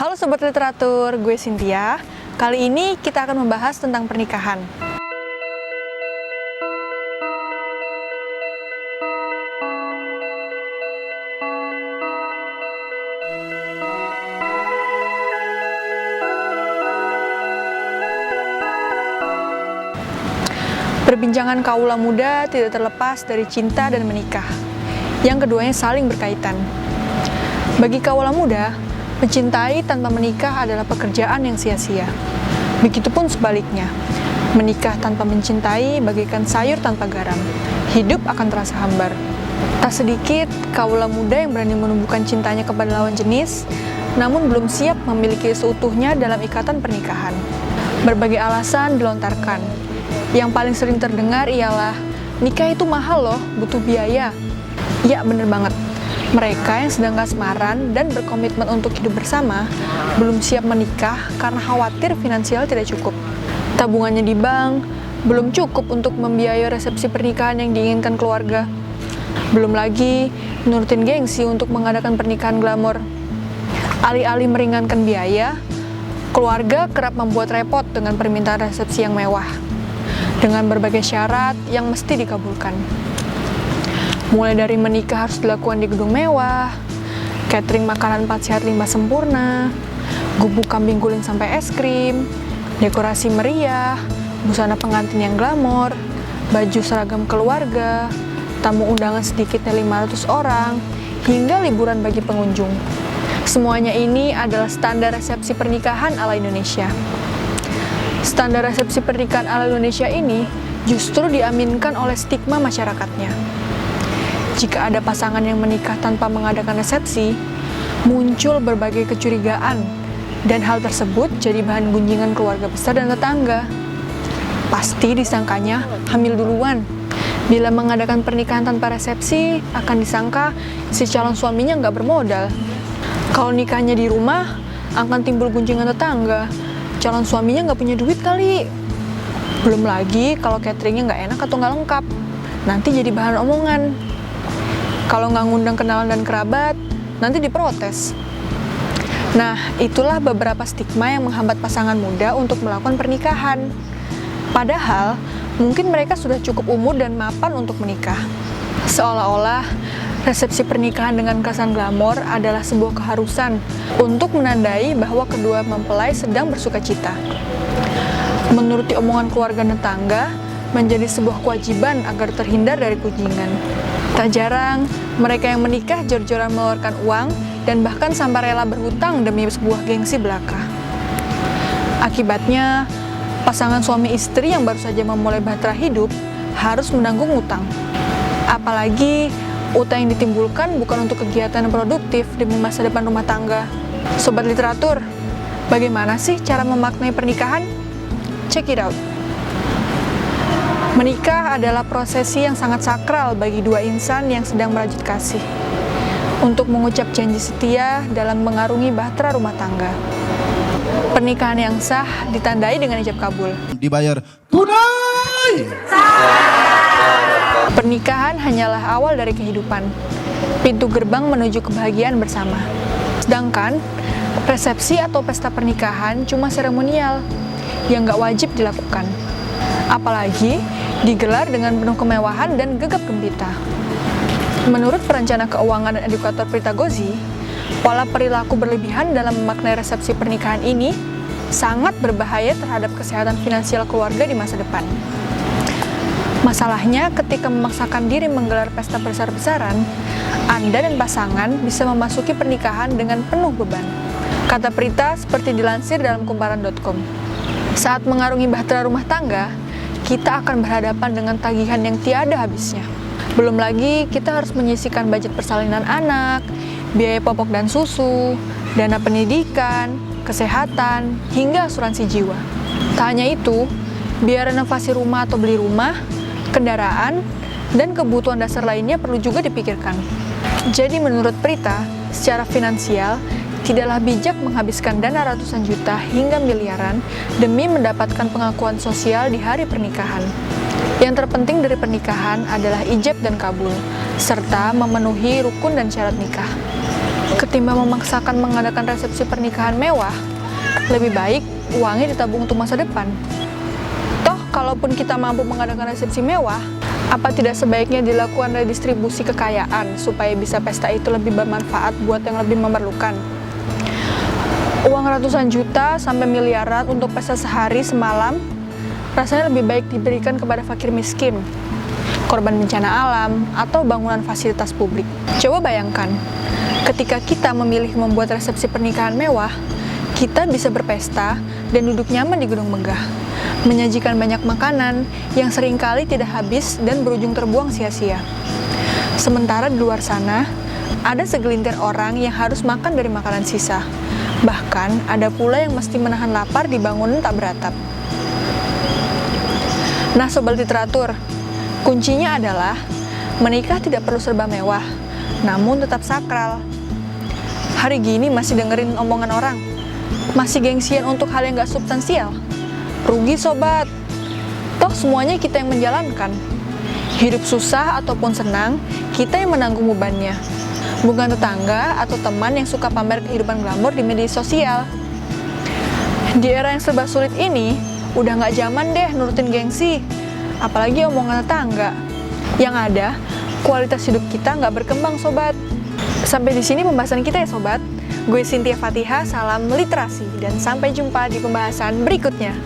Halo Sobat Literatur, gue Cynthia. Kali ini kita akan membahas tentang pernikahan. Perbincangan kaula muda tidak terlepas dari cinta dan menikah. Yang keduanya saling berkaitan. Bagi kaula muda, mencintai tanpa menikah adalah pekerjaan yang sia-sia. Begitupun sebaliknya, menikah tanpa mencintai bagaikan sayur tanpa garam. Hidup akan terasa hambar. Tak sedikit kaula muda yang berani menumbuhkan cintanya kepada lawan jenis, namun belum siap memiliki seutuhnya dalam ikatan pernikahan. Berbagai alasan dilontarkan. Yang paling sering terdengar ialah, nikah itu mahal loh, butuh biaya. Ya, bener banget. Mereka yang sedang kasmaran dan berkomitmen untuk hidup bersama belum siap menikah karena khawatir finansial tidak cukup. Tabungannya di bank belum cukup untuk membiayai resepsi pernikahan yang diinginkan keluarga. Belum lagi nurutin gengsi untuk mengadakan pernikahan glamor. Alih-alih meringankan biaya, keluarga kerap membuat repot dengan permintaan resepsi yang mewah, dengan berbagai syarat yang mesti dikabulkan. Mulai dari menikah harus dilakukan di gedung mewah, catering makanan 4 sehat 5 sempurna, gubuk kambing guling sampai es krim, dekorasi meriah, busana pengantin yang glamor, baju seragam keluarga, tamu undangan sedikitnya 500 orang, hingga liburan bagi pengunjung. Semuanya ini adalah standar resepsi pernikahan ala Indonesia. Standar resepsi pernikahan ala Indonesia ini justru diaminkan oleh stigma masyarakatnya. Jika ada pasangan yang menikah tanpa mengadakan resepsi, muncul berbagai kecurigaan, dan hal tersebut jadi bahan gunjingan keluarga besar dan tetangga. Pasti disangkanya hamil duluan. Bila mengadakan pernikahan tanpa resepsi, akan disangka si calon suaminya nggak bermodal. Kalau nikahnya di rumah, akan timbul gunjingan tetangga. Calon suaminya nggak punya duit kali. Belum lagi kalau cateringnya nggak enak atau nggak lengkap, nanti jadi bahan omongan. Kalau nggak ngundang kenalan dan kerabat, nanti diprotes. Nah, itulah beberapa stigma yang menghambat pasangan muda untuk melakukan pernikahan. Padahal, mungkin mereka sudah cukup umur dan mapan untuk menikah. Seolah-olah, resepsi pernikahan dengan kesan glamor adalah sebuah keharusan untuk menandai bahwa kedua mempelai sedang bersukacita. Menuruti omongan keluarga dan tetangga menjadi sebuah kewajiban agar terhindar dari kunjingan. Tak jarang, mereka yang menikah jor-joran mengeluarkan uang dan bahkan sampai rela berhutang demi sebuah gengsi belaka. Akibatnya, pasangan suami istri yang baru saja memulai bahtera hidup harus menanggung utang. Apalagi, utang yang ditimbulkan bukan untuk kegiatan yang produktif demi masa depan rumah tangga. Sobat Literatur, bagaimana sih cara memaknai pernikahan? Check it out. Menikah adalah prosesi yang sangat sakral bagi dua insan yang sedang merajut kasih untuk mengucap janji setia dalam mengarungi bahtera rumah tangga. Pernikahan yang sah ditandai dengan ijab kabul. Dibayar tunai. Pernikahan hanyalah awal dari kehidupan, pintu gerbang menuju kebahagiaan bersama. Sedangkan resepsi atau pesta pernikahan cuma seremonial yang gak wajib dilakukan. Apalagi digelar dengan penuh kemewahan dan gegap gempita. Menurut perencana keuangan dan edukator Prita Gozi, pola perilaku berlebihan dalam memaknai resepsi pernikahan ini sangat berbahaya terhadap kesehatan finansial keluarga di masa depan. Masalahnya, ketika memaksakan diri menggelar pesta besar-besaran, Anda dan pasangan bisa memasuki pernikahan dengan penuh beban. Kata Prita seperti dilansir dalam kumparan.com. Saat mengarungi bahtera rumah tangga, kita akan berhadapan dengan tagihan yang tiada habisnya. Belum lagi, kita harus menyisihkan budget persalinan anak, biaya popok dan susu, dana pendidikan, kesehatan, hingga asuransi jiwa. Tak hanya itu, biaya renovasi rumah atau beli rumah, kendaraan, dan kebutuhan dasar lainnya perlu juga dipikirkan. Jadi menurut Prita, secara finansial, tidaklah bijak menghabiskan dana ratusan juta hingga miliaran demi mendapatkan pengakuan sosial di hari pernikahan. Yang terpenting dari pernikahan adalah ijab dan kabul, serta memenuhi rukun dan syarat nikah. Ketimbang memaksakan mengadakan resepsi pernikahan mewah, lebih baik uangnya ditabung untuk masa depan. Toh, kalaupun kita mampu mengadakan resepsi mewah, apa tidak sebaiknya dilakukan redistribusi kekayaan supaya bisa pesta itu lebih bermanfaat buat yang lebih memerlukan? Uang ratusan juta sampai miliaran untuk pesta sehari semalam rasanya lebih baik diberikan kepada fakir miskin, korban bencana alam, atau bangunan fasilitas publik. Coba bayangkan, ketika kita memilih membuat resepsi pernikahan mewah, kita bisa berpesta dan duduk nyaman di gedung megah, menyajikan banyak makanan yang seringkali tidak habis dan berujung terbuang sia-sia. Sementara di luar sana, ada segelintir orang yang harus makan dari makanan sisa. Bahkan, ada pula yang mesti menahan lapar di bangunan tak beratap. Nah, Sobat Literatur, kuncinya adalah menikah tidak perlu serba mewah, namun tetap sakral. Hari gini masih dengerin omongan orang, masih gengsian untuk hal yang gak substansial. Rugi sobat, toh semuanya kita yang menjalankan. Hidup susah ataupun senang, kita yang menanggung bebannya. Bukan tetangga atau teman yang suka pamer kehidupan glamor di media sosial. Di era yang serba sulit ini, udah gak zaman deh nurutin gengsi, apalagi omongan tetangga. Yang ada, kualitas hidup kita gak berkembang sobat. Sampai di sini pembahasan kita ya sobat. Gue Cynthia Fatihah, salam literasi, dan sampai jumpa di pembahasan berikutnya.